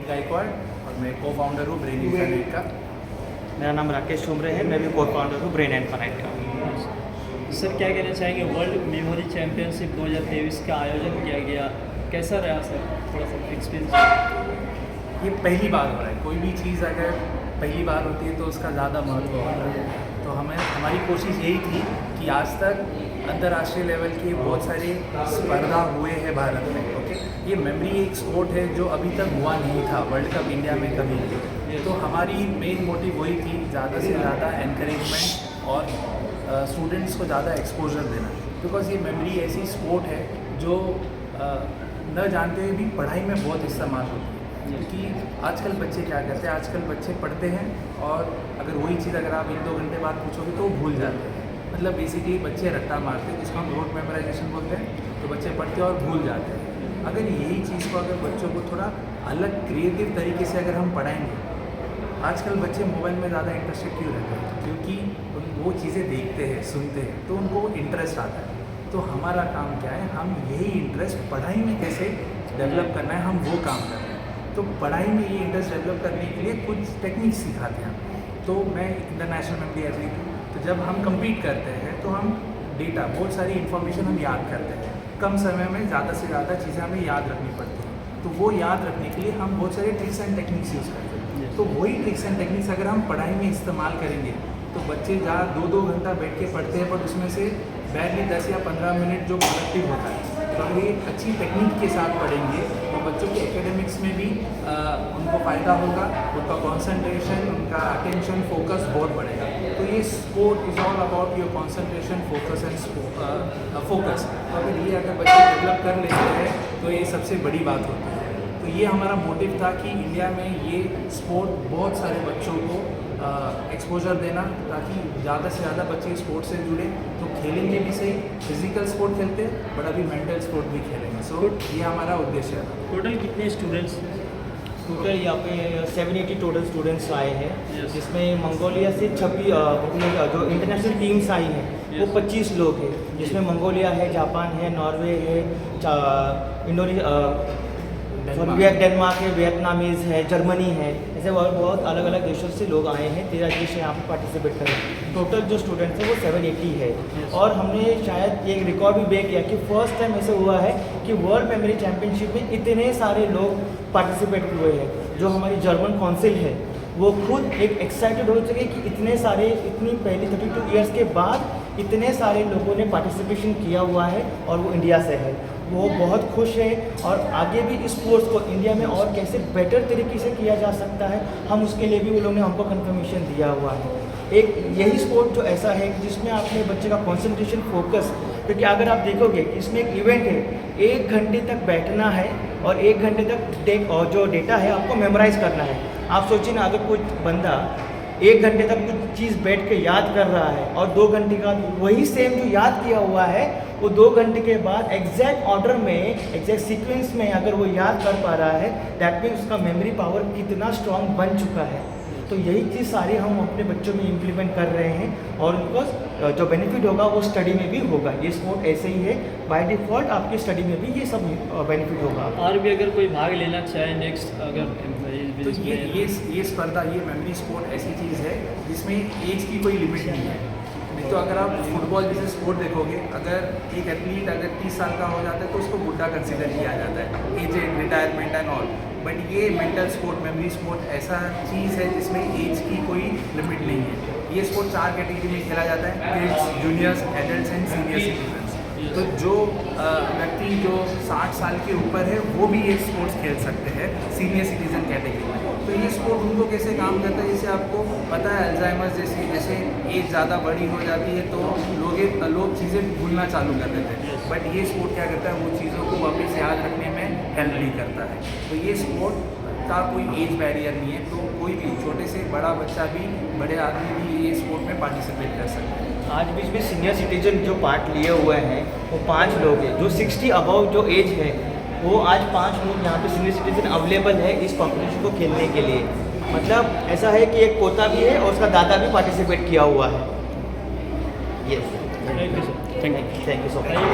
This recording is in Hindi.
अमित गायकवाड़ और मैं को फाउंडर हूँ ब्रेन इन्फिनिट का। मेरा नाम राकेश ठुमरे है, मैं भी को फाउंडर हूँ ब्रेन इन्फिनिट का। सर क्या कहना चाहेंगे, वर्ल्ड मेमोरी चैम्पियनशिप 2023 का आयोजन किया गया, कैसा रहा सर? थोड़ा सा एक्सपीरियंस। ये पहली बार हो रहा है, कोई भी चीज़ अगर पहली बार होती है तो उसका ज़्यादा महत्व होता है। तो हमारी कोशिश यही थी कि आज तक अंतर्राष्ट्रीय लेवल के बहुत सारे स्पर्धा हुए हैं भारत में। ओके, ये मेमोरी एक स्पोर्ट है जो अभी तक हुआ नहीं था वर्ल्ड कप इंडिया में कभी नहीं। तो हमारी मेन मोटिव वही थी, ज़्यादा से ज़्यादा एनकरेजमेंट और स्टूडेंट्स को ज़्यादा एक्सपोजर देना, बिकॉज ये मेमोरी ऐसी स्पोर्ट है जो न जानते हुए भी पढ़ाई में बहुत इस्तेमाल होती है। क्योंकि आजकल बच्चे क्या करते हैं, आजकल बच्चे पढ़ते हैं और अगर वही चीज़ अगर आप 1-2 घंटे बाद पूछोगे तो वो भूल जाते हैं। मतलब बेसिकली बच्चे रट्टा मारते हैं, जिसको हम रोट मेमोराइजेशन बोलते हैं। तो बच्चे पढ़ते हैं और भूल जाते हैं। अगर यही चीज़ को अगर बच्चों को थोड़ा अलग क्रिएटिव तरीके से अगर हम पढ़ाएंगे, आजकल बच्चे मोबाइल में ज़्यादा इंटरेस्टेड क्यों रहते हैं? क्योंकि वो चीज़ें देखते हैं, सुनते हैं, तो उनको इंटरेस्ट आता है। तो हमारा काम क्या है, हम यही इंटरेस्ट पढ़ाई में कैसे डेवलप करना है, हम वो काम कर रहे हैं। तो पढ़ाई में ये इंटरेस्ट डेवलप करने के लिए कुछ टेक्निक्स सिखाते हैं। तो मैं इंटरनेशनल मेमोरी एथलीट हूँ, तो जब हम कम्पीट करते हैं तो हम डेटा, बहुत सारी इन्फॉर्मेशन हम याद करते हैं। कम समय में ज़्यादा से ज़्यादा चीज़ें हमें याद रखनी पड़ती हैं। तो वो याद रखने के लिए हम बहुत सारे ट्रिक्स एंड टेक्निक्स यूज़ करते हैं। तो वही ट्रिक्स एंड टेक्निक्स अगर हम पढ़ाई में इस्तेमाल करेंगे तो बच्चे जहाँ 2-2 घंटा बैठ के पढ़ते हैं, पर उसमें से बैरली 10 या 15 मिनट जो प्रोडक्टिव होता है, तो अगर ये अच्छी टेक्निक के साथ पढ़ेंगे तो बच्चों के एकेडमिक्स में भी उनको फ़ायदा होगा, उनका कॉन्सेंट्रेशन, उनका अटेंशन, फोकस बहुत बढ़ेगा। तो ये sport is all about your concentration, focus and focus. तो अगर ये अगर बच्चे डेवलप कर लेते हैं तो ये सबसे बड़ी बात होती है। तो ये हमारा मोटिव था कि इंडिया में ये स्पोर्ट बहुत सारे बच्चों को एक्सपोजर देना, ताकि ज़्यादा से ज़्यादा बच्चे स्पोर्ट्स से जुड़े। तो खेलेंगे भी सही, फिजिकल स्पोर्ट खेलते हैं, बट अभी मेंटल स्पोर्ट भी खेलेंगे। सो ये हमारा उद्देश्य है। टोटल कितने स्टूडेंट्स? टोटल यहाँ पे 780 टोटल स्टूडेंट्स आए हैं, जिसमें मंगोलिया से 26 जो इंटरनेशनल टीम्स आई हैं वो 25 लोग हैं, जिसमें मंगोलिया है, जापान है, नॉर्वे है, डेनमार्क है, वियतनामीज़ है, जर्मनी है, ऐसे बहुत अलग अलग देशों से लोग आए हैं। 13 देश यहाँ पर पार्टिसिपेट करें। टोटल जो स्टूडेंट्स हैं वो 780 है। और हमने शायद एक रिकॉर्ड भी ब्रेक किया कि फर्स्ट टाइम ऐसे हुआ है कि वर्ल्ड मेमोरी चैम्पियनशिप में इतने सारे लोग पार्टिसिपेट हुए हैं। जो हमारी जर्मन काउंसिल है वो खुद एक एक्साइटेड हो चुके कि इतनी पहली 32 ईयर्स के बाद इतने सारे लोगों ने पार्टिसिपेशन किया हुआ है और वो इंडिया से है। वो बहुत खुश है और आगे भी इस स्पोर्ट्स को इंडिया में और कैसे बेटर तरीके से किया जा सकता है, हम उसके लिए भी वो लोगों ने हमको कंफर्मेशन दिया हुआ है। एक यही स्पोर्ट जो ऐसा है जिसमें आपने बच्चे का कंसंट्रेशन, फोकस, क्योंकि अगर आप देखोगे कि इसमें एक इवेंट है, 1 घंटे तक बैठना है और 1 घंटे तक और जो डेटा है आपको मेमोराइज़ करना है। आप सोचिए ना, अगर कोई बंदा 1 घंटे तक कुछ चीज़ बैठ के याद कर रहा है और 2 घंटे का वही सेम जो याद किया हुआ है वो 2 घंटे के बाद एग्जैक्ट ऑर्डर में, एग्जैक्ट सीक्वेंस में अगर वो याद कर पा रहा है, दैट मीन्स उसका मेमोरी पावर कितना स्ट्रांग बन चुका है। तो यही चीज़ सारी हम अपने बच्चों में इम्प्लीमेंट कर रहे हैं और उनको जो बेनिफिट होगा वो स्टडी में भी होगा। ये स्पोर्ट ऐसे ही है, बाय डिफ़ॉल्ट आपकी स्टडी में भी ये सब बेनिफिट होगा। और भी अगर कोई भाग लेना चाहे नेक्स्ट, अगर तो ये स्पर्धा, ये मेमोरी स्पोर्ट ऐसी चीज़ है जिसमें एज की कोई लिमिट नहीं है। नहीं तो अगर आप फुटबॉल जैसे स्पोर्ट देखोगे, अगर एक एथलीट अगर 30 साल का हो जाता है तो उसको बुढ़ा कंसिडर किया जाता है, age, retirement and all. But ये मेंटल स्पोर्ट, मेमोरी स्पोर्ट ऐसा चीज़ है जिसमें एज की कोई लिमिट नहीं है। ये स्पोर्ट 4 कैटेगरी में खेला जाता है, kids, juniors, adults and senior citizens. तो जो व्यक्ति जो 60 साल के ऊपर है वो भी ये स्पोर्ट्स खेल सकते हैं सीनियर सिटीजन कैटेगरी में। तो ये स्पोर्ट उनको कैसे काम करता है, जैसे आपको पता है अल्जाइमर्स जैसे एज ज़्यादा बड़ी हो जाती है तो लोग चीज़ें भूलना चालू कर देते हैं। बट ये स्पोर्ट क्या करता है, वो चीज़ों को वापस याद रखने में हेल्प भी करता है। तो ये स्पोर्ट का कोई एज बैरियर नहीं है, तो कोई भी छोटे से बड़ा बच्चा भी, बड़े आदमी भी ये स्पोर्ट में पार्टिसिपेट कर सकते हैं। आज बीच में सीनियर सिटीजन जो पार्ट लिए हुए हैं वो 5 लोग हैं। जो 60 अबव जो एज है वो आज 5 लोग यहाँ पे सीनियर सिटीजन अवेलेबल है इस कॉम्पिटिशन को खेलने के लिए। मतलब ऐसा है कि एक पोता भी है और उसका दादा भी पार्टिसिपेट किया हुआ है। Yes, thank you sir. Thank you so much.